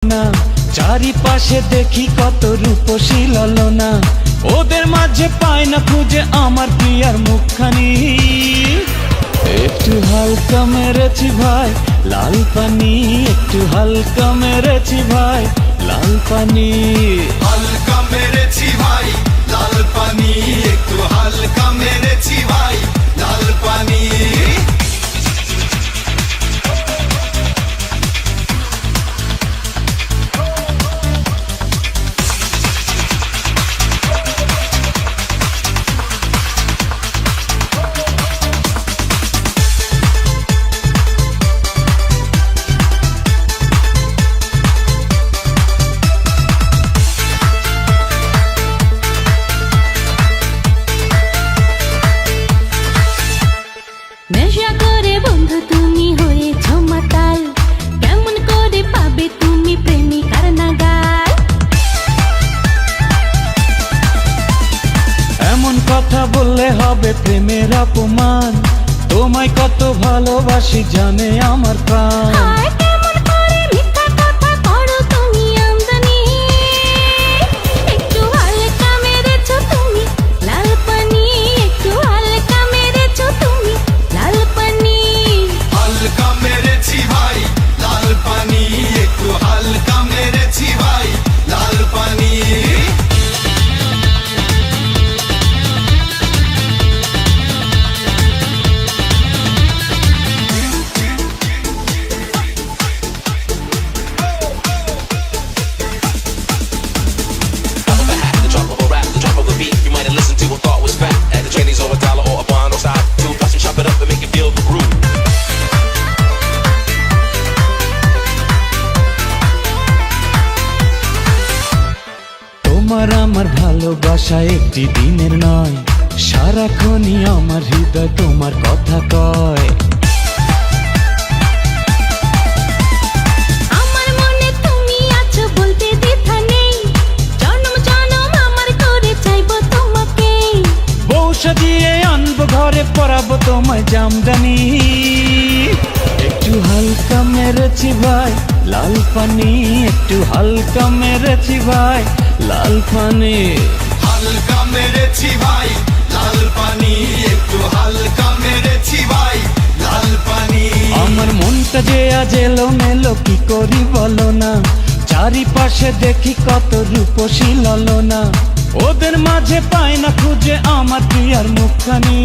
না চারিপাশে দেখি কত রূপসী ললনা, ওদের মাঝে পায় না খুঁজে আমার প্রিয়ার মুখখানি। একটু হালকা মেরেছি ভাই লাল পানি, একটু হালকা মেরেছি ভাই লাল পানি, হালকা মেরেছি ভাই লাল পানি, একটু হালকা মেরেছি ভাই লাল পানি। নেশা করে বন্ধু তুমি হয়েছ মাতাল, কেমন করে পাবে তুমি প্রেমিকার নাগাল? এমন কথা বললে হবে প্রেমের অপমান, তোমায় কত ভালোবাসি জানে আমার প্রাণ। হায় কেমন করে মিথ্যা কথা করো তুমি আমদানি, একটু হালকা মেরেছো তুমি লাল পানি, একটু হালকা মেরেছো তুমি লাল পানি। হালকা মেরেছি ভাই লাল পানি, একটু হালকা মেরেছি ভাই লাল পানি। The drop of a rap, the drop of a beat. You might have listened to or thought was fact. At the Chinese or a dollar or a bond or side. Two plus and chop it up and make it feel the groove. তোমার আমার ভালোবাসা একটি দিনের নয়, সারাক্ষণই আমার হৃদয় তোমার কথা কয়। আমার মনে তুমি আছো বলতে দ্বিধা নেই, জনম জনম আমার করে চাইবো তোমাকে। বউ সাজিয়ে আনবো ঘরে পরাবো তোমায় জামদানি, একটু হালকা মেরেছি ভাই লাল পানি, একটু হালকা মেরেছি ভাই লাল পানি, হালকা মেরেছি ভাই লাল পানি, একটু হালকা মেরেছি ভাই লাল পানি। আমার মনটা যে আজ এলো মেলো কি করি বলো না, চারিপাশে দেখি কত রূপসী ললনা, ওদের মাঝে পায় না খুঁজে আমার প্রিয়ার মুখখানি।